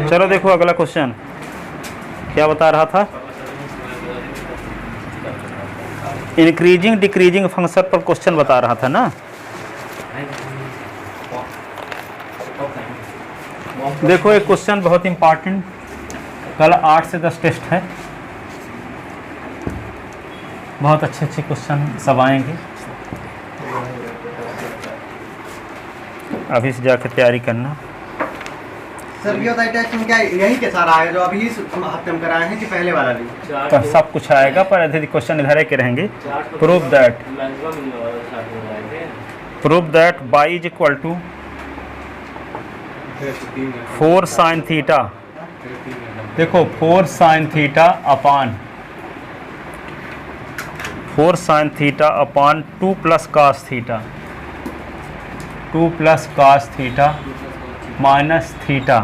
चलो देखो अगला क्वेश्चन क्या बता रहा था। इंक्रीजिंग डिक्रीजिंग फंक्शन पर क्वेश्चन बता रहा था ना। देखो एक क्वेश्चन बहुत इंपॉर्टेंट, कल 8 से 10 टेस्ट है, बहुत अच्छे अच्छे क्वेश्चन सब आएंगे। अभी से जाकर तैयारी करना। सर बीओ टेस्ट में क्या यही के सारा आएगा जो अभी खत्म कराए हैं कि पहले वाला भी? तो सब कुछ आएगा पर अधिक क्वेश्चन इधर के रहेंगे। Prove that y is equal to 4 sine theta. देखो 4 sine theta upon 2 plus cos theta, 2 plus cos theta minus theta.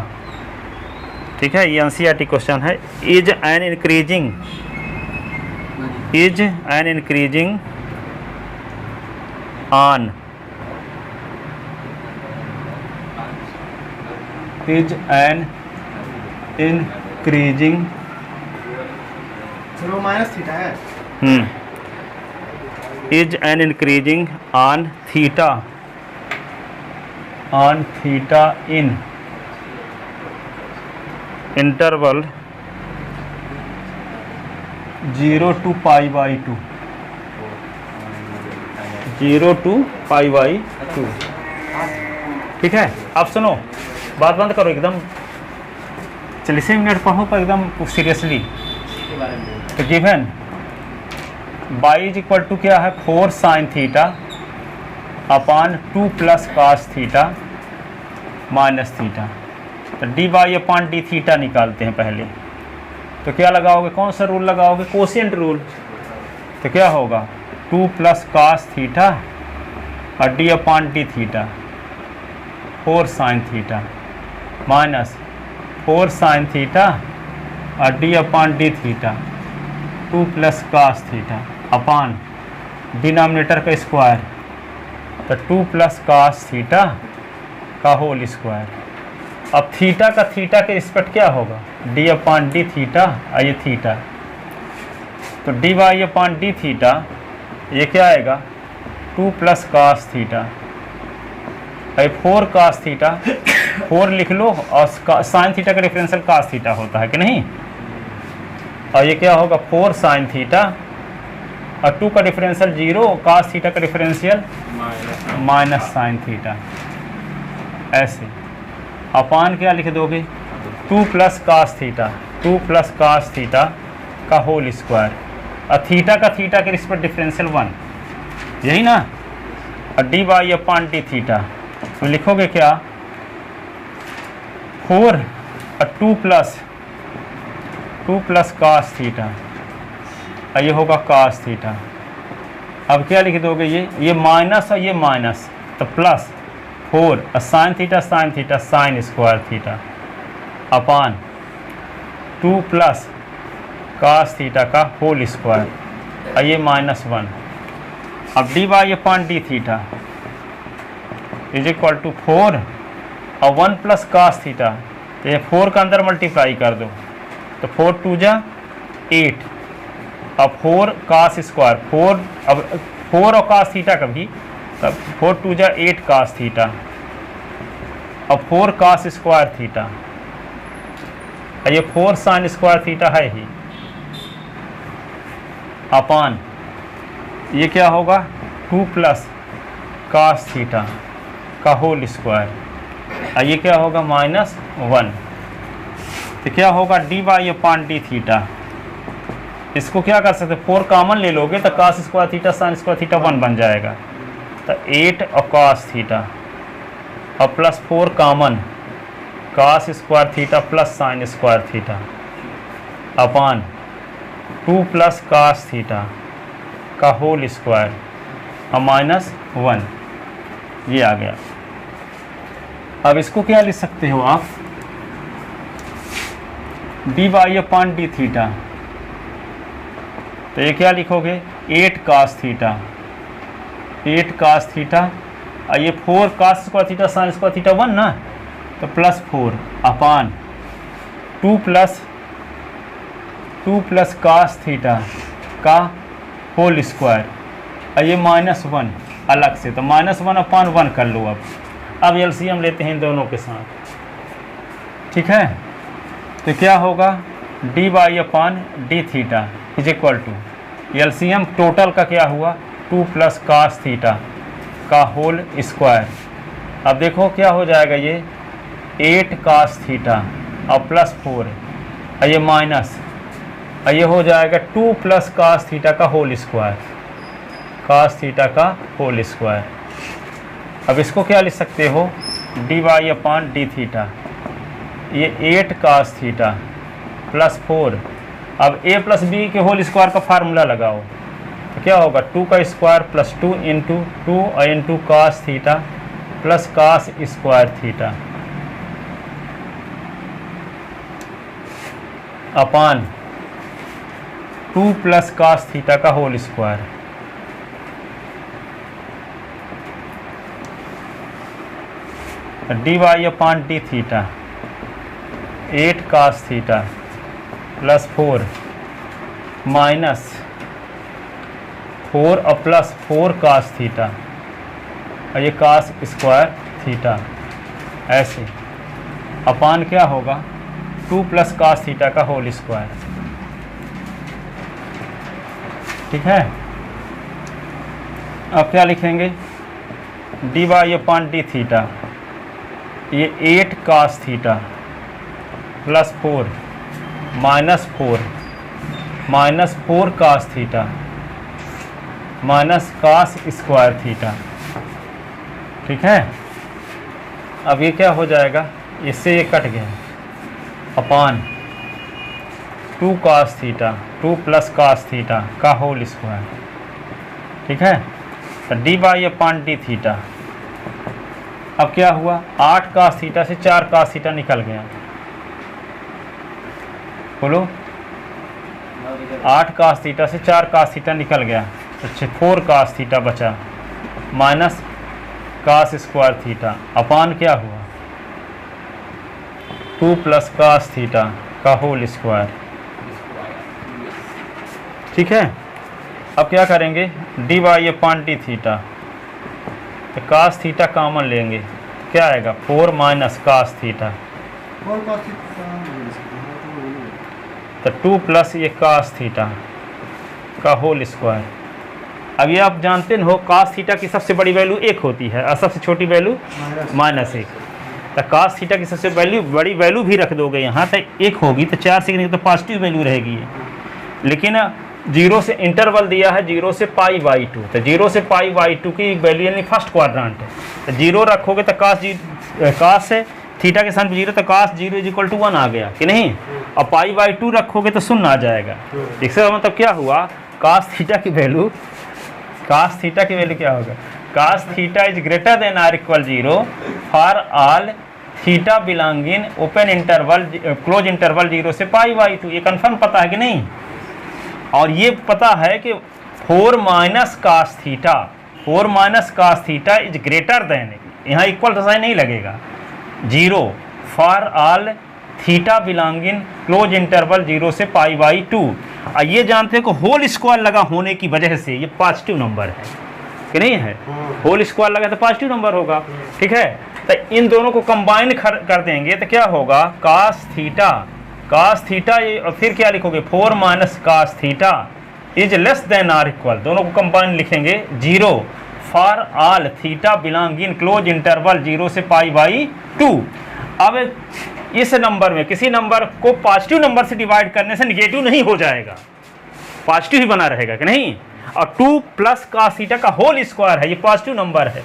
ठीक है, ये एनसीईआरटी क्वेश्चन है। Is an increasing on is an increasing वो माइनस थीटा है। Is an increasing on theta in interval 0 to π/2, 0 to π/2। ठीक है, अब सुनो, बात बंद करो एकदम, 40 मिनट पढ़ो पर एकदम सीरियसली। तो given y is equal to क्या है, 4 sine theta upon 2 plus cos theta minus theta. तो D Y upon D theta निकालते हैं पहले। तो क्या लगाओगे, कौन सा रूल लगाओगे, कोशिएंट रूल। तो क्या होगा 2 प्लस कास थीटा और d upon D theta 4 sine theta minus 4 sine theta और d upon D theta 2 plus cos theta upon denominator का स्क्वायर, तो 2 प्लस कास थीटा का होल स्क्वायर। अब थीटा का थीटा के रिस्पेक्ट क्या होगा, डी अपान डी थीटा और ये थीटा, तो D Y upon D theta ये क्या आएगा 2 प्लस कास थीटा, अरे 4 कास थीटा, 4 लिख लो और साइन थीटा का डिफरेंशियल कास थीटा होता है कि नहीं। और ये क्या होगा 4 साइन थीटा और 2 का डिफरेंशियल 0, कास थीटा का डिफरेंशियल माइनस साइन थीटा। ऐसे अपान क्या लिख दोगे 2 plus cos theta, 2 plus cos theta का होल स्क्वायर और थीटा का थीटा के रिस्पेक्ट डिफरेंशियल 1, यही ना। और D Y upon D theta तो लिखोगे क्या 4 और 2 प्लस कास थीटा और ये होगा कास थीटा। अब क्या लिख दोगे, ये माइनस और ये माइनस, तो प्लस 4 और sine theta sine square theta upon 2 plus cos theta का होल स्क्वायर और ये माइनस 1। अब D Y upon D theta is equal to 4 और 1 प्लस कास थीटा, तो ये 4 का अंदर मल्टीप्लाई कर दो, तो 4 2 जा 8 अब 4 कास स्क्वायर 4, अब 4 और कास थीटा का भी, तब 4 2 जा 8 कास थीटा, अब 4 कास स्क्वायर थीटा और ये 4 साइन स्क्वायर थीटा है ही अपान ये क्या होगा 2 प्लस कास थीटा का होल स्क्वायर और ये क्या होगा माइनस 1। तो क्या होगा D Y upon D theta, इसको क्या कर सकते 4 कॉमन ले लोगे तो cos square theta sine square theta 1 बन जाएगा, तो 8 और कास थीटा और plus 4 common cos square theta plus sine square theta upon 2 plus cos theta का होल स्क्वायर और माइनस 1, ये आ गया। अब इसको क्या लिख सकते हो आप, D Y upon D theta, तो ये क्या लिखोगे 8 कास थीटा, 8 कास थीटा और ये 4 cos square theta sine square theta 1 ना, तो +4 अपान 2 प्लस कास थीटा का होल स्क्वायर, और ये -1 अलग से, तो -1 अपान 1 कर लो। अब एलसीएम लेते हैं इन दोनों के साथ, ठीक है। तो क्या होगा, dy/d theta is equal to, LCM total का क्या हुआ, 2 प्लस कास थीटा का होल स्क्वायर। अब देखो क्या हो जाएगा, ये 8 कास थीटा और +4, और ये माइनस, और ये हो जाएगा 2 प्लस कास थीटा का होल स्क्वायर, कास थीटा का होल स्क्वायर। अब इसको क्या लिख सकते हो, dy/d थीटा, ये 8 कास थीटा +4। अब a प्लस बी के होल स्क्वायर का फार्मूला लगाओ, तो क्या होगा, 2 का square plus 2 into 2 into cos theta plus cos square theta upon 2 plus cos theta का whole square. dy/d theta 8 cos theta +4 minus 4 और +4 कास थीटा, और ये कास स्क्वायर थीटा, ऐसे अपान क्या होगा, 2 प्लस कास थीटा का होल स्क्वायर, ठीक है। अब क्या लिखेंगे, dy/d थीटा, ये 8 cos theta +4 -4 cos theta minus cos square theta, ठीक है। अब ये क्या हो जाएगा, इससे ये कट गया, upon 2 cos theta 2 plus cos theta का होल स्क्वायर, ठीक है। तो dy/d थीटा, अब क्या हुआ, 8 कास थीटा से 4 कास थीटा निकल गया, बोलो 8 कास थीटा से 4 कास थीटा निकल गया, अच्छा 4 कास थीटा बचा minus cos square theta upon क्या हुआ, 2 प्लस कास थीटा का होल स्क्वायर, ठीक है। अब क्या करेंगे, dy/d थीटा, तो कास थीटा कॉमन लेंगे, क्या आएगा, 4 माइनस कास थीटा, तो 2 प्लस ये कास थीटा का होल स्क्वायर। अब ये आप जानते हो, कास थीटा की सबसे बड़ी वैल्यू 1 होती है और सबसे छोटी वैल्यू -1। तो कास थीटा की सबसे बड़ी वैल्यू भी रख दोगे यहाँ, तो 1 होगी, तो 4 से तो पॉजिटिव वैल्यू रहेगी। लेकिन 0 से इंटरवल दिया है 0 से π/2, तो 0 से π/2 की वैल्यू यानी फर्स्ट क्वाड्रेंट है, तो 0 रखोगे तो कास से थीटा के साथ 0, तो कास 0 = 1 आ गया कि नहीं, और π/2 रखोगे तो 0 आ जाएगा। इसका मतलब क्या हुआ, कास थीटा की वैल्यू क्या होगा, cos theta is greater than or equal 0 for all theta belonging open interval close interval 0 से π/2। ये कन्फर्म पता है कि नहीं, और ये पता है कि 4 minus cos theta is greater than, यहाँ इक्वल का साइन नहीं लगेगा, 0 for all theta belonging close interval 0 से π/2। और ये जानते हैं कि होल स्क्वायर लगा होने की वजह से ये पॉजिटिव नंबर है कि नहीं है, होल स्क्वायर लगा तो पॉजिटिव नंबर होगा, ठीक है। तो इन दोनों को कंबाइन कर देंगे तो क्या होगा, कास थीटा और फिर क्या लिखोगे, 4 minus cos theta is less than or equal, दोनों को कंबाइन लिखेंगे 0 for all theta belonging close interval 0 से π/2। अब इस नंबर में किसी नंबर को पॉजिटिव नंबर से डिवाइड करने से निगेटिव नहीं हो जाएगा, पॉजिटिव ही बना रहेगा कि नहीं, और 2 प्लस कास थीटा का होल स्क्वायर है, ये पॉजिटिव नंबर है,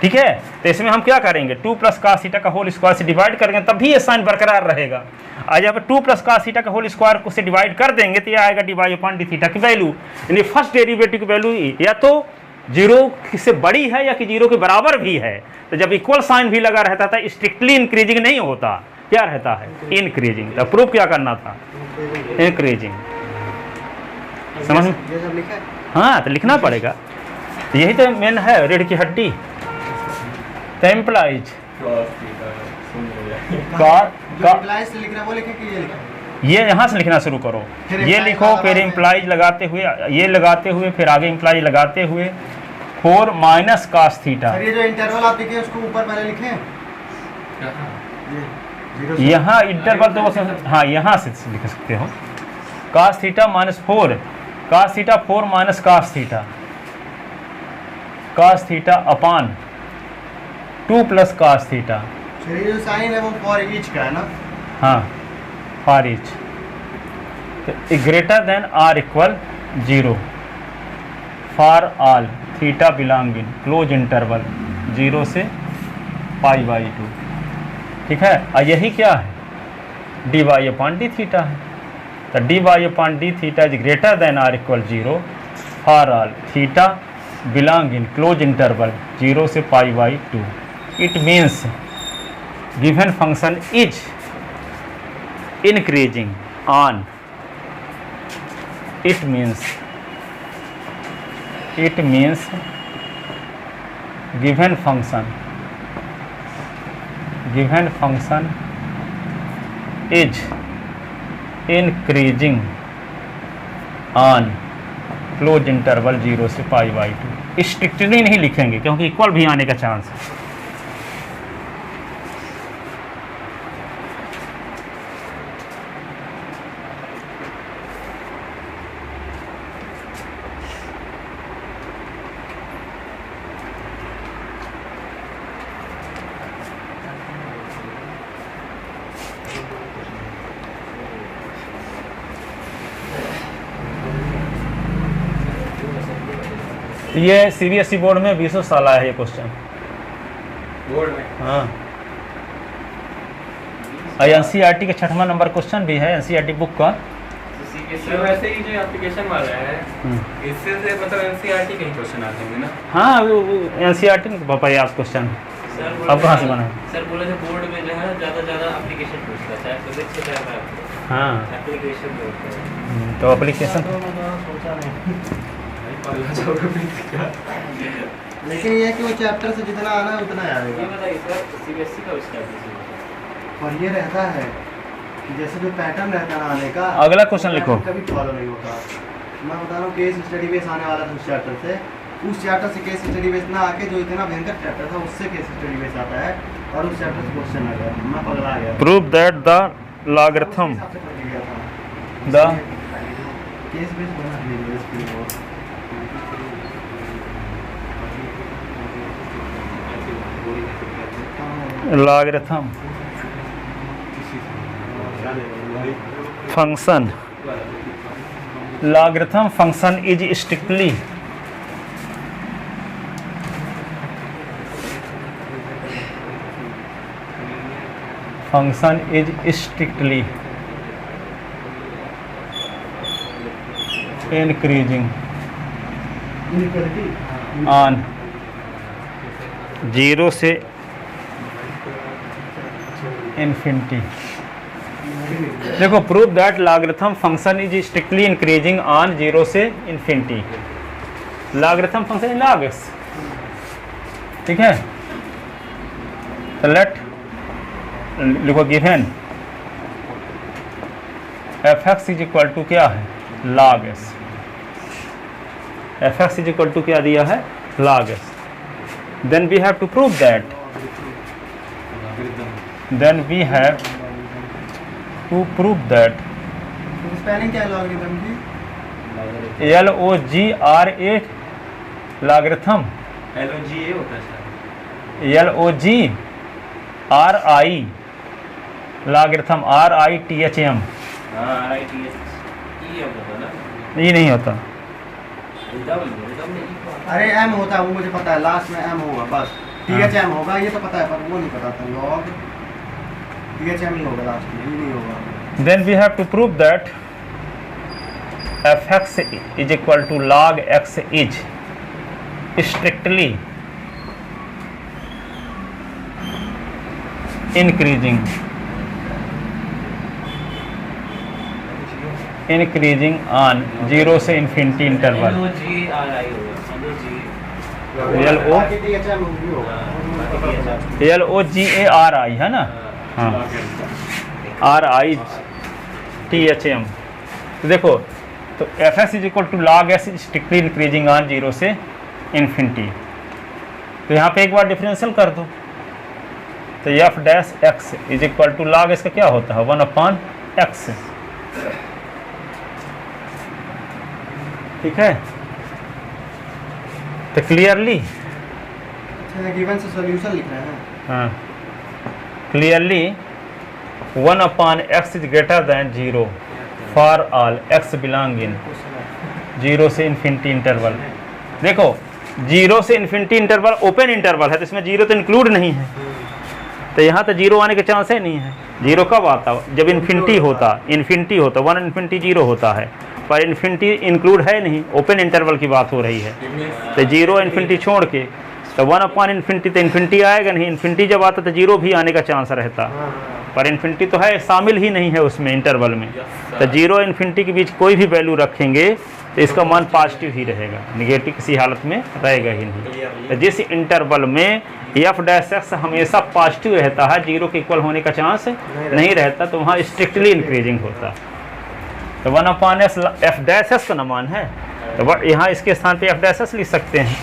ठीक है। तो इसमें हम क्या करेंगे, 2 प्लस कास थीटा का होल स्क्वायर से डिवाइड करेंगे तब भी ये साइन बरकरार रहेगा। और जब 2 प्लस कास थीटा का होल स्क्वायर को से डिवाइड कर देंगे तो ये आएगा dy/d थीटा की वैल्यू, यानी फर्स्ट डेरिवेटिव की वैल्यू या तो 0 से बड़ी है या कि 0 के बराबर भी है। तो जब इक्वल साइन भी लगा रहता था स्ट्रिक्टली इंक्रीजिंग नहीं होता, क्या रहता है, इंक्रीजिंग। तो प्रूफ क्या करना था, इंक्रीजिंग, समझ में, हाँ तो लिखना पड़ेगा, यही तो मेन है रीढ़ की हड्डी। तो एम्प्लाइज जो implies से लिख रहा है वो लिखे कि ये लिखे? ये यहाँ से लिखना शुरू करो, फिर ये imply लिखो, वाला फिर बाद में। इम्प्लाइज लगाते हुए, ये लगाते हुए, फिर आगे इम्प्लाई लगाते हुए 4 माइनस कास थीटा। सर ये जो इंटरवल आप लिखे उसको ऊपर पहले लिखे ये 0 से यहाँ इंटरवल तो हाँ यहाँ से लिख सकते हो। Cos theta minus 4, cos theta 4 minus cos theta upon 2 plus cos theta. Sir ये जो साइन है वो फॉर ईच का है ना? हाँ, for each greater than or equal 0 for all theta belong in close interval 0 से π/2। ठीक है, और यही क्या है? dy अपॉन डी थीटा है। तो dy upon d theta is greater than or equal 0 for all theta belong in close interval 0 से π/2। It means given function is increasing on, it means given function is increasing on close interval 0 से π/2। Strictly नहीं लिखेंगे क्योंकि equal भी आने का chance है। ये CBSE बोर्ड में 20 साल आया है ये क्वेश्चन बोर्ड में। हाँ, और NCERT का 6वां नंबर क्वेश्चन भी है NCERT बुक का। सर वैसे ही जो एप्लीकेशन वाला है इससे से मतलब NCERT के ही क्वेश्चन आते होंगे ना? हाँ, NCERT पापा याद क्वेश्चन सर अब कहाँ से बना है? सर बोले थे बोर्ड में जो है ज़्यादा एप्लीकेशन पूछता है, चाहे फिजिक्स से चाहे हाँ, एप्लीकेशन होता है। तो एप्लीकेशन सोचा नहीं। ये लेकिन ये है कि वो चैप्टर से जितना आना है उतना आएगा। बताइए सर CBSE का उसका और ये रहता है कि जैसे जो पैटर्न रहता है ना आने का, अगला क्वेश्चन वो लिखो। कभी फॉलो नहीं होता। मैं बता रहा हूँ केस स्टडी बेस आने वाला था उस चैप्टर से, उस चैप्टर से केस स्टडी बेस ना आके जो इतना भयंकर चैप्टर था उससे केस स्टडी बेस आता है और उस चैप्टर से क्वेश्चन आ गया। मैं पगला गया। प्रूव दैट द लॉगरिथम उसके हिसाब से पकड़ गया था। द केस बेस बना दिया इसके लिए। Logarithm function logarithm function is strictly increasing on 0 से इन्फिनिटी। देखो, prove that logarithm function is strictly increasing on 0 से infinity. Logarithm function log x, ठीक है। तो लेट लिखो given f(x) is equal to क्या है? log s। f(x) is equal to क्या दिया है? log s। Then we have to prove that spelling क्या है लॉगरिथम की? LOGRA लॉगरिथम LOGA होता है सर। LOGRI logarithm RITHM। हाँ RITH होता ना, ये नहीं होता। अरे एम होता है वो मुझे पता है, लास्ट में एम होगा बस। THM होगा ये तो पता है, पर वो नहीं पता था। लॉग THM ही होगा लास्ट में, ये नहीं होगा। Then we have to prove that f(x) is equal to log x is strictly increasing on 0 से infinity interval। LOGRI होगा। LOGARI है ना? हाँ RITHM। तो देखो, तो F S is equal to log s strictly increasing on 0 से infinity. तो यहाँ पे एक बार डिफरेंशियल कर दो, तो F dash x is equal to log s का क्या होता है 1/x। ठीक है, तो क्लियरली गिवन से सॉल्यूशन लिख रहे हैं। हाँ, clearly 1/x is greater than 0 for all x belong in 0 से इन्फिनिटी इंटरवल। देखो 0 से इन्फिनिटी इंटरवल ओपन इंटरवल है, तो इसमें 0 तो इंक्लूड नहीं है, तो यहाँ तो 0 आने के चांस ही नहीं है। 0 कब आता? जब इन्फिनिटी होता, 1 इन्फिनिटी 0 होता है, पर इन्फिनिटी इंक्लूड है नहीं, ओपन इंटरवल की बात हो रही है। तो 0 इन्फिनिटी छोड़ के तो 1/इन्फिनिटी, तो इन्फिनिटी आएगा नहीं। इन्फिनिटी जब आता तो 0 भी आने का चांस रहता, पर इन्फिनिटी तो है, शामिल ही नहीं है उसमें इंटरवल में। तो 0 इन्फिनिटी के बीच कोई भी वैल्यू रखेंगे तो इसका मान पॉजिटिव ही रहेगा, निगेटिव किसी हालत में रहेगा ही नहीं। तो जिस इंटरवल में एफ डैश एक्स हमेशा पॉजिटिव रहता है, 0 के इक्वल होने का चांस नहीं रहता, तो वहाँ स्ट्रिक्टली इंक्रीजिंग होता। तो 1/s एफ डैश एक्स का मान है, तो यहाँ इसके स्थान पे एफ डैश एक्स लिख सकते हैं।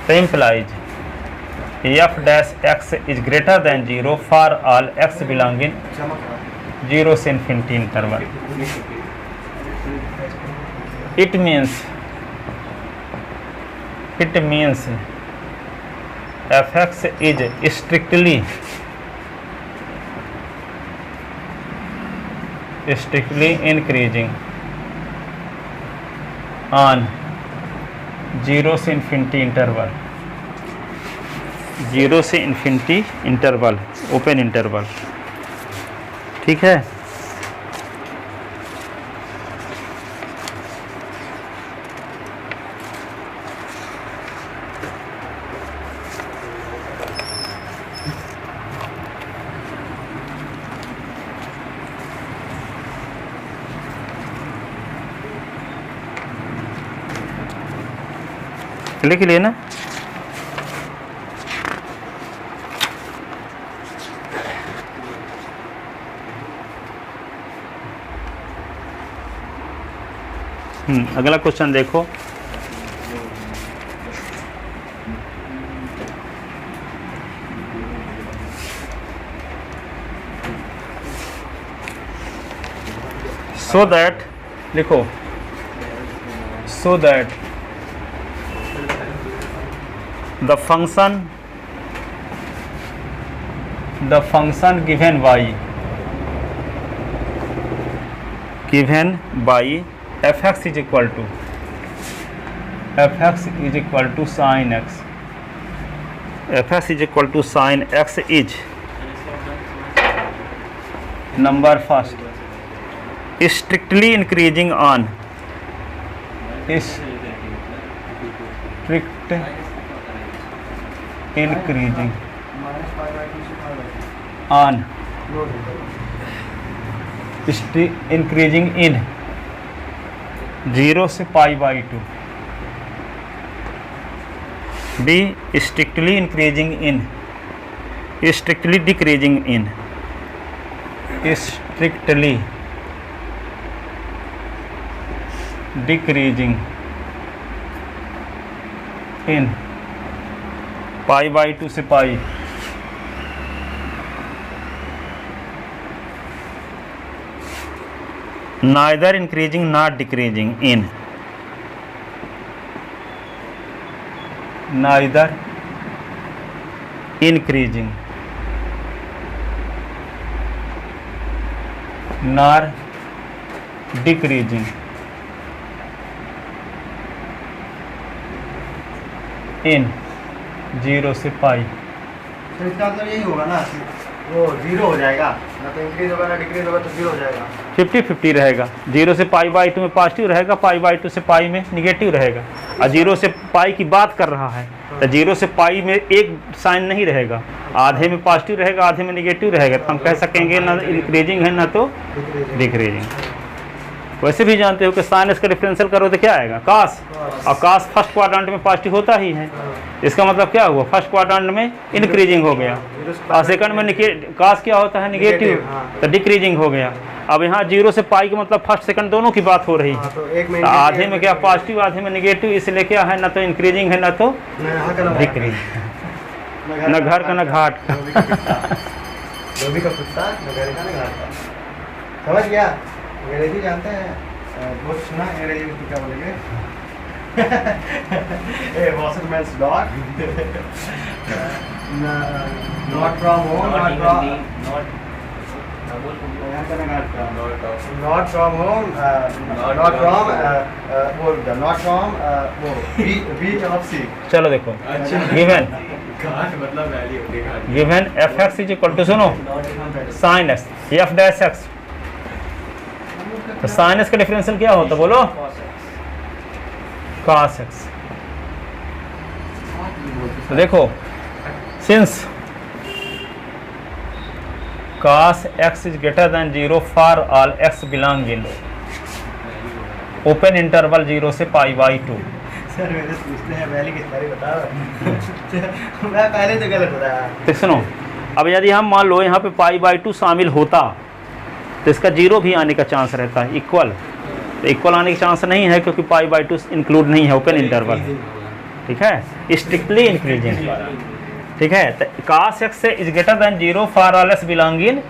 तो implies F dash x is greater than 0 for all x belong in 0 से infinity interval. It means fx is strictly increasing on 0 से इन्फिनिटी इंटरवल, 0 से इन्फिनिटी इंटरवल, ओपन इंटरवल। ठीक है, लिख लिए ना। अगला क्वेश्चन देखो, so that लिखो, so that the function given by fx is equal to sin x, fx is equal to sin x is number first strictly increasing on increasing in 0 से π/2, b strictly increasing in, strictly decreasing in, strictly decreasing in π/2 से पाई, neither increasing nor decreasing in, neither increasing nor decreasing in 0 से पाई। तो इसका मतलब यही होगा ना, वो 0 हो जाएगा ना, तो इंक्रीज होगा ना डिक्रीज होगा, तो 0 हो जाएगा। 50-50 रहेगा, 0 से π/2 में पॉजिटिव रहेगा, π/2 से पाई में निगेटिव रहेगा। और 0 से पाई की बात कर रहा है, तो 0 से पाई में एक साइन नहीं रहेगा, आधे में पॉजिटिव रहेगा, आधे में निगेटिव रहेगा। तो हम कह सकेंगे ना इंक्रीजिंग है ना तो डिक्रीजिंग। वैसे भी जानते हो कि साइन एक्स का डिफरेंशियल करो तो क्या आएगा कास, और कास फर्स्ट क्वाड्रेंट में पॉजिटिव होता ही है। इसका मतलब क्या हुआ, फर्स्ट क्वाड्रेंट में इंक्रीजिंग हो गया और सेकंड में कास क्या होता है निगेटिव, तो डिक्रीजिंग हो गया। अब यहाँ 0 से पाई का मतलब फर्स्ट सेकंड दोनों की बात हो रही है। तो आधे में क्या पॉजिटिव आधे में निगेटिव, इसलिए क्या है ना तो इंक्रीजिंग है ना तो डिक्रीजिंग, न घर का न घाट का। धोबी का कुत्ता न घर का न घाट का। समझ गया? अंग्रेजी जानते हैं? बहुत सुना अंग्रेजी में क्या बोलेंगे? A washerman's dog, not from home, not from home, not from beach of sea. चलो देखो, गिवन मतलब वैल्यू देखा, given f x is equal to, सुनो, sine x f dash x, तो साइन एक्स का डिफरेंशियल क्या होता बोलो, cos x। तो देखो, since cos x is greater than 0 for all x belong in open interval 0 से π/2। सर मेरे से पूछते हैं पहले किस बारे बताओ। मैं पहले तो गलत बताया। तो सुनो, अब यदि हम मान लो यहाँ पे π/2 शामिल होता तो इसका 0 भी आने का चांस रहता है, इक्वल। तो इक्वल आने का चांस नहीं है क्योंकि π/2 इंक्लूड नहीं है, ओपन इंटरवल, ठीक है, स्ट्रिक्टली इंक्रीजिंग, ठीक है। तो cos x is greater than 0 for all x belong in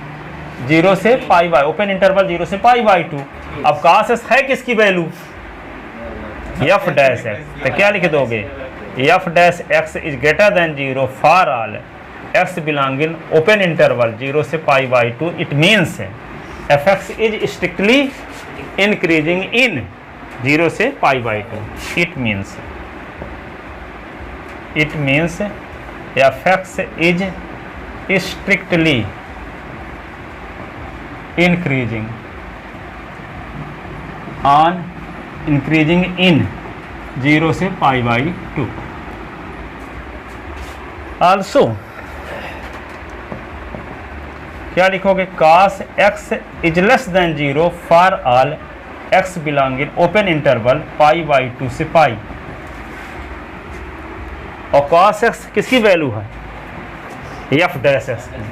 0 से π/, ओपन इंटरवल 0 से π/2। अब cos x है किसकी वैल्यू, f डैश x, तो क्या लिख दोगे, f dash x is greater than 0 for all x belong in open interval 0 से π/2। It means fx is strictly increasing in 0 से π/2। It means fx is strictly increasing on increasing in 0 से π/2। Also क्या लिखोगे, cos x is less than 0 for all x belong in open interval π/2 से π। और cos x किसकी value है, f dash x की।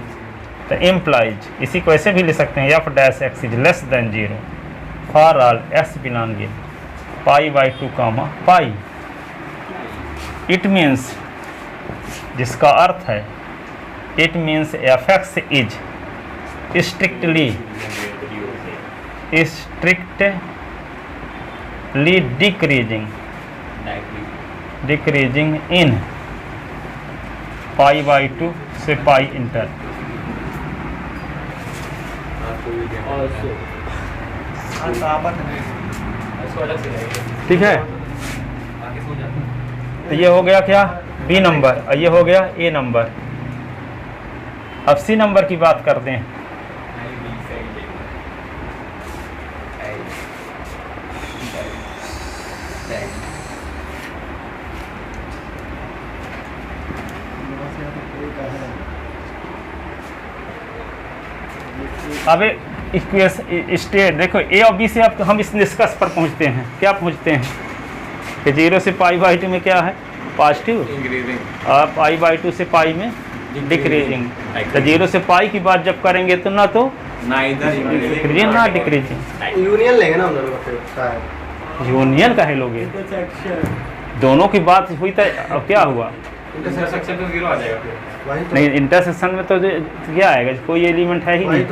तो इम्प्लाइज इसी को ऐसे भी ले सकते हैं, f dash x is less than 0 for all x belong in π/2 π। It means, जिसका अर्थ है, it means fx is strictly decreasing in π/2 से π इंटर। ठीक है, तो ये हो गया क्या, बी नंबर, और ये हो गया ए नंबर। अब सी नंबर की बात करते हैं। अब स्टेट देखो, ए और बी से अब हम इस निष्कर्ष पर पहुंचते हैं, क्या पहुंचते हैं कि 0 से π/2 में क्या है, पॉजिटिव, और π/2 से π में डिक्रीजिंग। तो 0 से π की बात जब करेंगे तो ना तो इंक्रीजिंग ना डिक्रीजिंग, यूनियन लेंगे ना हम लोग। यूनियन काहे लोगे, दोनों की बात हुई तो अब क्या हुआ, इंटरसेक्शन तो 0 आ जाएगा फिर। नहीं, इंटरसेक्शन में तो क्या आएगा, कोई एलिमेंट है ही नहीं,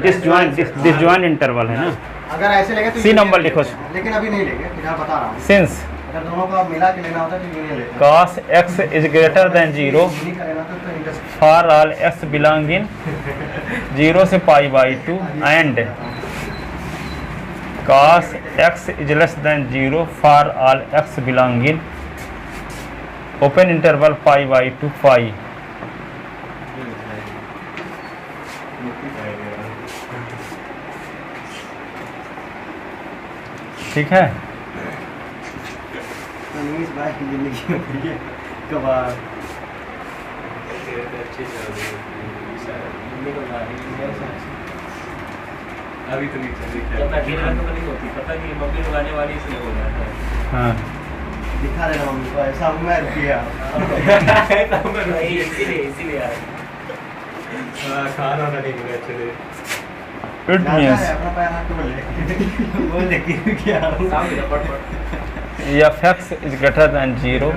डिसजॉइंट इंटरवल है ना। अगर ऐसे लेंगे तो सी नंबर लिखो, लेकिन अभी नहीं लेंगे, फिलहाल बता रहा हूँ। सिंस अगर दोनों को मिला के लेना होता तो यूनियन लेते। cos x is greater than 0 for all x belong in 0 से π/2 and cos x is less than 0 for all x belong in open interval π/2 π। ठीक है, भाई की जिंदगी में फिर ये कबाड़ अभी तो नहीं चल जब तक अकेले रहते तो नहीं होती, पता नहीं मम्मी लोग आने वाली इसलिए हो जाता है। हाँ दिखा देना मम्मी को ऐसा हूँ मैं, रुकिए आप। नहीं, इसीलिए आए। खाना नहीं मिला चले। इट जाता मीन्स है, अपना पैर हाथ बोले बोल देखिए क्या सामने का पट पट। fx is greater than 0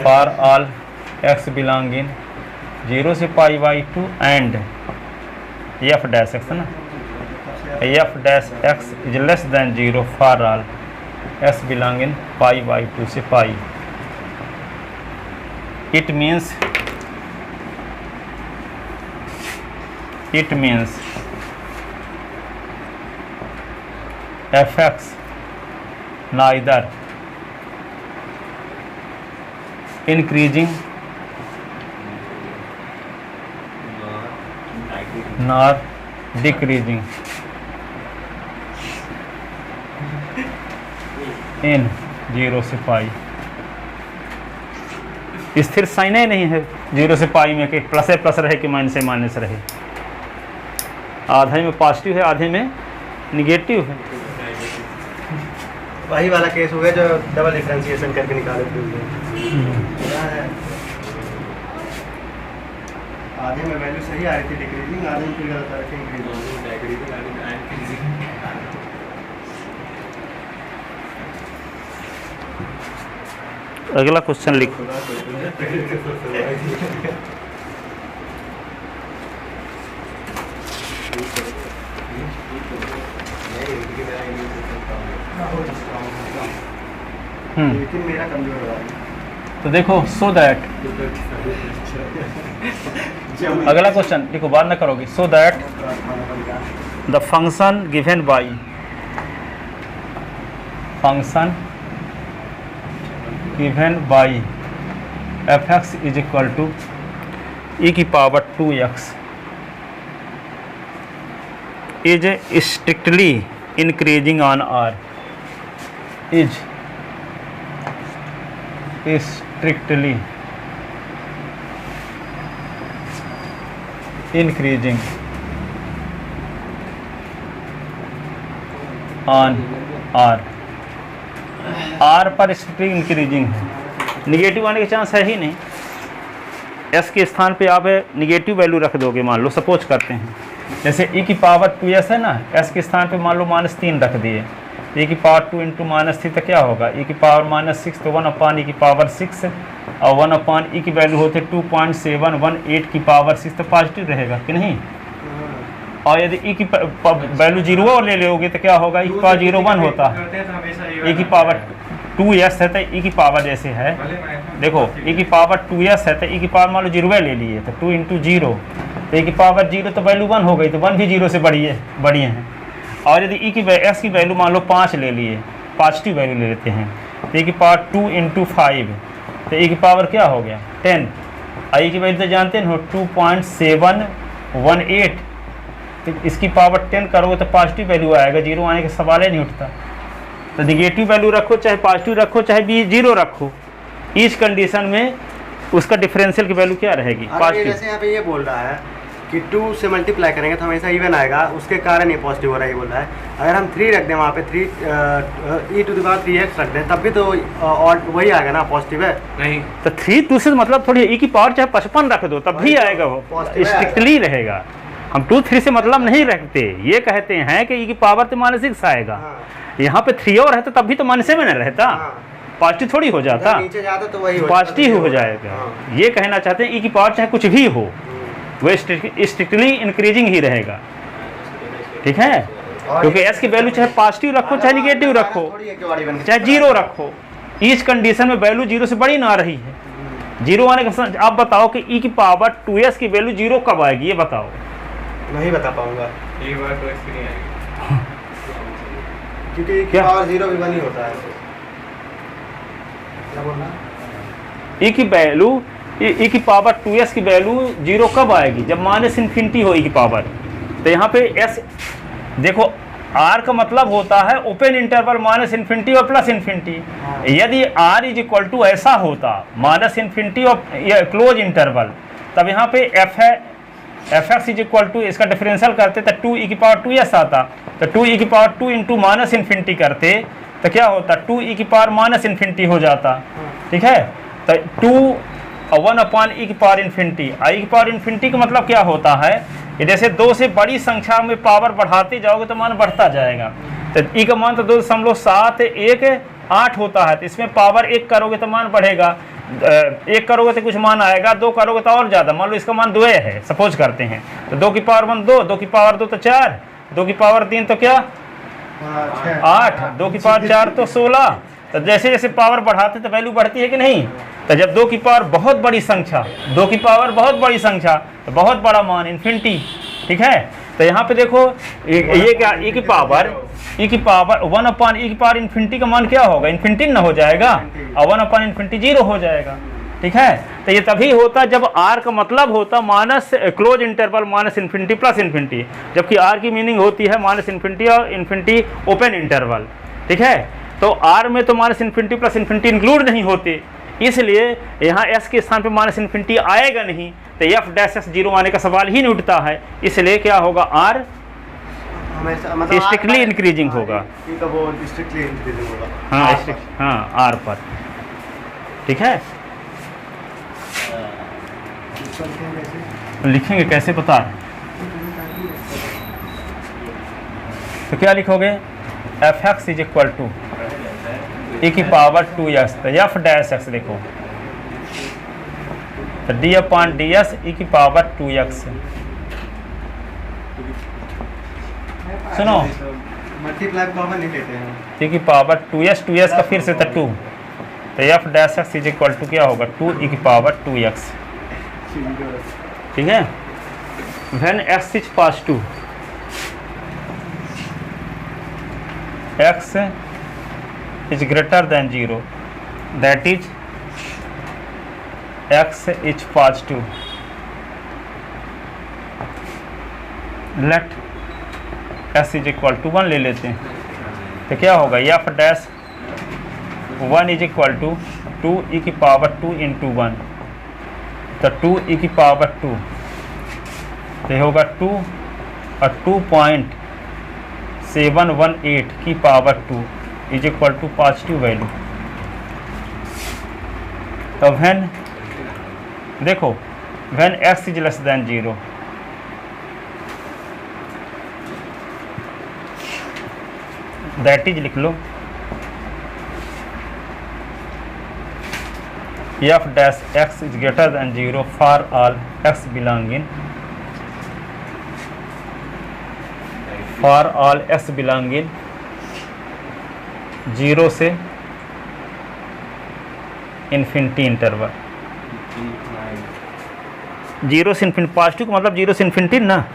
for all x belonging 0 से pi by 2 and f dash x ना, f dash x is less than 0 for all x belonging pi by 2 से पाई. It means fx neither increasing nor decreasing in 0 से पाई. स्थिर sign ही नहीं है 0 से पाई में कि प्लस है प्लस रहे कि माइनस है माइनस रहे. आधे में पॉजिटिव है आधे में निगेटिव है. वही वाला केस हो गया जो डबल डिफरेंशिएशन करके निकाले थे। आधे में वैल्यू सही आ रही थी डिक्रीजिंग, आधे में फिर गलत आ रही थी इंक्रीजिंग। अगला क्वेश्चन लिखो. लेकिन मेरा कमजोर हो रहा है। तो देखो सो दैट अगला क्वेश्चन देखो बात ना करोगे. So that the function given by fx is equal to e की power 2x is strictly increasing on r. Is strictly increasing on r. r पर स्ट्रिक्टली इंक्रीजिंग है. निगेटिव आने के चांस है ही नहीं. s के स्थान पे आप निगेटिव वैल्यू रख दोगे. मान लो सपोज करते हैं जैसे e की पावर 2s है ना, s के स्थान पे मान लो -3 रख दिए. e की पावर 2 इंटू -3 तो क्या होगा e की पावर -6 तो 1/e की पावर 6 और 1/e की वैल्यू होते 2.718 की पावर 6 तो पॉजिटिव रहेगा कि नहीं. और यदि e की वैल्यू 0 और ले लोगे तो क्या होगा e की पावर 0.1 होता है. e की पावर 2s है तो e की पावर जैसे है देखो e की पावर 2s है तो e की पावर मान लो 0 ले लिए तो 2 इंटू 0 तो e की पावर 0 तो वैल्यू 1 हो गई तो 1 भी 0 से बड़ी है. और यदि e की s की वैल्यू मान लो 5 ले लिए पॉजिटिव वैल्यू ले लेते हैं तो e की पावर 2 इंटू 5 तो e की पावर क्या हो गया 10. और e की वैल्यू तो जानते हैं 2.718 तो इसकी पावर 10 करोगे तो पॉजिटिव वैल्यू आएगा. 0 आने का सवाल ही नहीं उठता. तो निगेटिव वैल्यू रखो चाहे पॉजिटिव रखो चाहे बी 0 रखो, इस कंडीशन में उसका डिफरेंशियल की वैल्यू क्या रहेगी पॉजिटिव. जैसे यहाँ पे ये बोल रहा है कि 2 से मल्टीप्लाई करेंगे तो हमेशा इवन आएगा, उसके कारण ये पॉजिटिव हो रहा है ये बोल रहा है. अगर हम 3 रख दें वहाँ पे 3e⁻3x रख दें तब भी तो और वही आएगा ना पॉजिटिव है. नहीं तो 3 2 से मतलब थोड़ी e की पावर चाहे 55 रख दो तब भी आएगा वो स्ट्रिक्टली रहेगा. हम 2 3 से मतलब नहीं रखते, ये कहते हैं कि e की पावर तो -6 आएगा. यहाँ पे 3 और है तो तब भी तो माइनस में न रहता, पॉजिटिव थोड़ी हो जाता, नीचे जाता तो वही पॉजिटिव हो जाएगा. ये कहना चाहते हैं e की पावर चाहे कुछ भी हो वो स्ट्रिक्टली इंक्रीजिंग ही रहेगा. ठीक है, क्योंकि s की वैल्यू चाहे पॉजिटिव रखो चाहे निगेटिव रखो चाहे 0 रखो, इस कंडीशन में वैल्यू 0 से बड़ी ना रही है. 0 आने का आप बताओ कि e की पावर 2s की वैल्यू 0 कब आएगी ये बताओ. नहीं बता पाऊंगा एक बार तो ऐसे नहीं आएगी क्योंकि e की पावर 0 भी 1 ही होता है. क्या बोलना e की वैल्यू e की पावर 2s की वैल्यू 0 कब आएगी जब -∞ हो e की पावर. तो यहाँ पे s देखो r का मतलब होता है ओपन इंटरवल -∞ और +∞. यदि r इज इक्वल टू ऐसा होता -∞ और क्लोज इंटरवल तब यहाँ पे f है F x is equal to, इसका डिफरेंशियल करते तो 2 ई की पावर 2s आता, तो 2 ई की पावर 2 इंटू माइनस इन्फिनिटी करते तो क्या होता, 2 ई की पावर माइनस इन्फिनिटी हो जाता। ठीक है, तो 2 1 अपॉन ई की पावर इन्फिनिटी। आई की पावर इन्फिनिटी का मतलब क्या होता है, कि जैसे 2 से बड़ी संख्या में पावर बढ़ाते जाओगे तो मान बढ़ता जाएगा। तो ई का मान तो 2.718 होता है, तो इसमें पावर 1 करोगे तो मान बढ़ेगा, 1 करोगे तो कुछ मान आएगा, 2 करोगे तो और ज़्यादा। मान लो इसका मान 2 है, सपोज करते हैं, तो 2 की पावर 1 2, 2 की पावर 2 तो 4, 2 की पावर 3 तो क्या 8, 2 की पावर 4 तो 16। तो जैसे जैसे पावर बढ़ाते तो वैल्यू बढ़ती है कि नहीं। तो जब 2 की पावर बहुत बड़ी संख्या, 2 की पावर बहुत बड़ी संख्या, तो बहुत बड़ा मान इन्फिनिटी। ठीक है, तो यहाँ पे देखो ये क्या, ई की पावर 1 अपॉन ई की पावर इन्फिनिटी का मान क्या होगा, इन्फिनिटी ना हो जाएगा, और 1 अपॉन इन्फिनिटी 0 हो जाएगा। ठीक है, तो ये तभी होता जब आर का मतलब होता minus close interval minus infinity plus infinity, जबकि आर की मीनिंग होती है माइनस इन्फिनिटी और इन्फिनिटी ओपन इंटरवल। ठीक है, तो आर में तो minus infinity plus infinity include नहीं होते, इसलिए यहाँ एस के स्थान पे माइनस इन्फिनिटी आएगा नहीं, तो एफ डैश एस 0 आने का सवाल ही नहीं उठता है। इसलिए क्या होगा, आर स्ट्रिक्टली इंक्रीजिंग होगा। स्ट्रिक्टली इंक्रीजिंग होगा, हाँ आर पर। ठीक है, लिखेंगे कैसे पता है, तो क्या लिखोगे, f x is equal to e की पावर 2s, तो एफ डैश एक्स देखो, तो d upon d s e की पावर 2x। सुनो, मल्टीप्लाई कॉमन नहीं लेते हैं, ई की पावर 2s का फिर से तो 2, तो F dash x is equal to क्या होगा, 2 ई की पावर 2x। ठीक है, when x is positive, x is greater than 0, that is x is positive, let s is equal to 1 ले लेते हैं, तो क्या होगा, f dash 1 is equal to 2 E की पावर 2 इंटू 1, तो 2 ई की पावर 2, तो होगा 2 और 2.718 की power 2 is equal to positive value. तो व्हेन देखो, when x is less than 0, that is लिख लो f dash x is greater than 0 for all x belonging, for all x belonging 0 से इन्फिनिटी इंटरवल, 0 से इन्फिनिटी, पॉजिटिव का मतलब 0 से infinity ना।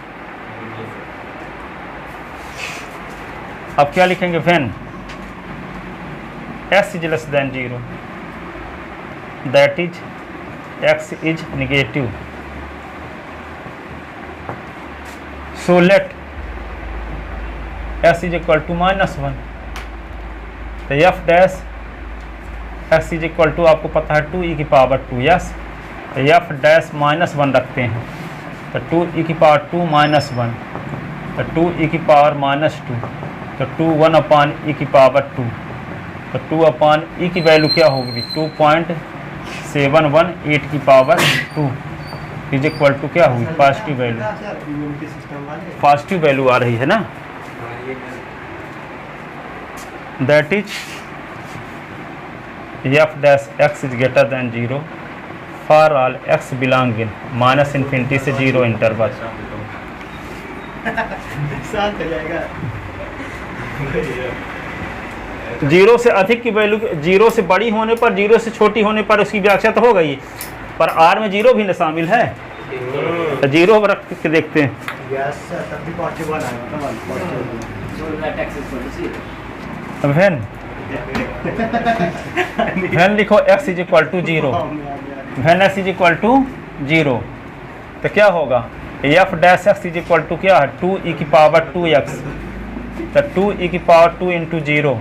अब क्या लिखेंगे, when x is less than 0, that is X is negative, so let S is equal to -1, तो F dash x is equal to आपको पता है 2 ई की पावर 2s, तो एफ डैश -1 रखते हैं, तो 2 ई की पावर 2 -1, तो 2 ई की पावर -2, तो 2 1 अपॉन ई की पावर 2, तो 2 अपॉन ई की वैल्यू क्या होगी, 2.718 की पावर 2 इज इक्वल टू क्या हुई, पॉजिटिव वैल्यू, पॉजिटिव वैल्यू आ रही है ना, that is f dash x is greater than 0 for all x belonging minus infinity से 0 इंटरवल। साथ हो जाएगा, 0 से अधिक की वैल्यू, 0 से बड़ी होने पर, 0 से छोटी होने पर उसकी व्याख्या तो हो गई, पर r में 0 भी न शामिल है, तो 0 रख के देखते हैं। यस तब भी पॉजिटिव 1 आएगा, व्हेन लिखो x is equal to 0, when x is equal to 0, तो क्या होगा, F dash x is equal to क्या है, 2 ई की पावर 2x, तो 2 ई की पावर 2 इंटू 0,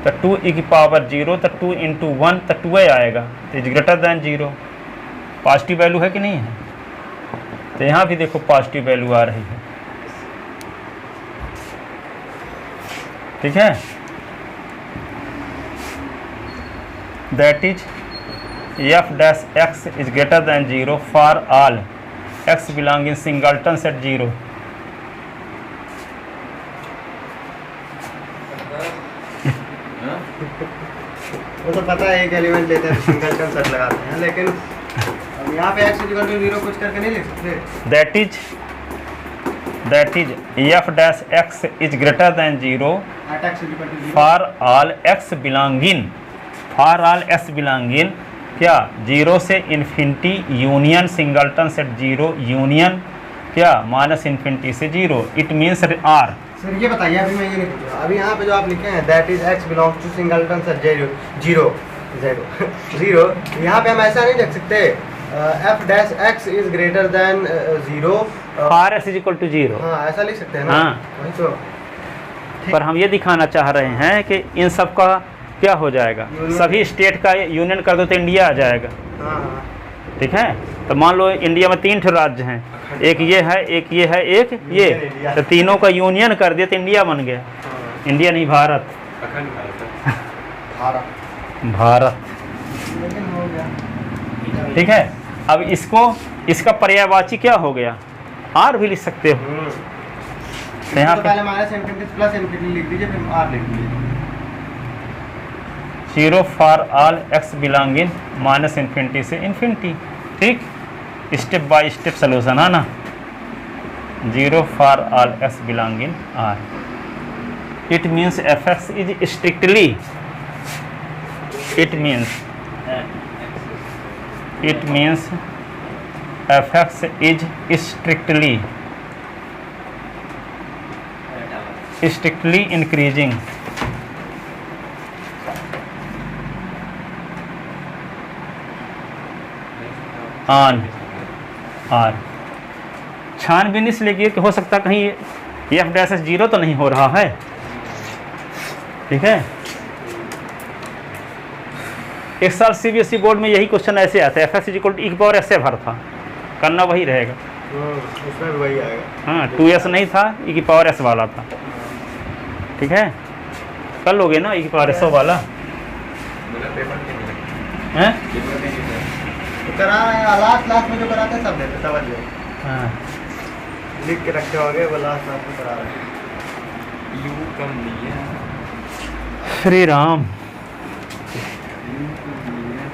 तो 2 ई की पावर 0, तो 2 इंटू 1, तो 2 आएगा, तो is greater than 0, positive value है कि नहीं है, तो यहाँ भी देखो पॉजिटिव वैल्यू आ रही है, ठीक है। That is F dash x is greater than 0 for all x belong in singleton set 0। वो तो पता है एक एलिमेंट लेते हैं सिंगलटन सेट लगाते हैं, लेकिन अब यहाँ पे x इक्वल टू 0 कुछ करके नहीं लिख सकते। That is F dash x is greater than 0 at x equal to 0 for all x belonging, for all x belonging क्या 0 से infinity union singleton set 0 union क्या माइनस इन्फिनिटी से 0, इट मीन्स आर। सर ये बताइए, अभी मैं ये नहीं पूछ रहा, अभी यहाँ पे जो आप लिखे हैं that is x belongs to singleton set 0, यहाँ पे हम ऐसा नहीं लिख सकते f dash x is greater than 0 for X is equal to 0। हाँ ऐसा लिख सकते हैं ना। हाँ। वही तो पर हम ये दिखाना चाह रहे हैं कि इन सब का क्या हो जाएगा, यूनियन। सभी स्टेट का यूनियन कर दो तो इंडिया आ जाएगा, हाँ हाँ ठीक है। तो मान लो इंडिया में 3 ठो राज्य हैं, एक ये है, एक ये है, एक ये, इंडिया। तो तीनों का यूनियन कर दिया तो इंडिया बन गया। इंडिया नहीं भारत, अखंड भारत। भारत भारत, लेकिन हो गया। ठीक है। अब इसको, इसका पर्यायवाची क्या हो गया, आर भी लिख सकते हो। तो यहाँ तो पे पहले माइनस इन्फिनिटी प्लस इन्फिनिटी लिख दीजिए, फिर r लिख दीजिए। 0 for all x belonging minus infinity से इन्फिनिटी, ठीक। स्टेप बाय स्टेप सोल्यूशन है ना। 0 for all x belonging R, it means F x is strictly, it means F x is strictly increasing on R. छानबीन इसलिए कि हो सकता है कहीं एफ डैश 0 तो नहीं हो रहा है, ठीक है। एक साल सीबीएसई बोर्ड में यही क्वेश्चन ऐसे आता है, F x equal to e की पावर ऐसे भर था, करना वही रहेगा। उसमें भी वही आएगा। हाँ 2s नहीं था, ई की पावर एस वाला था, ठीक है। कर लोगे ना ई की पावर एस वाला, मेरा पेपर नहीं मिला। हैं? पेपर नहीं मिला। तो करा रहे हैं, लास्ट में जो कराते हैं सब देते, समझ लो। हाँ लिख के रखे होंगे, वो लास्ट में करा रहे हैं। यू कम नहीं है। श्री राम। यू कम नहीं है।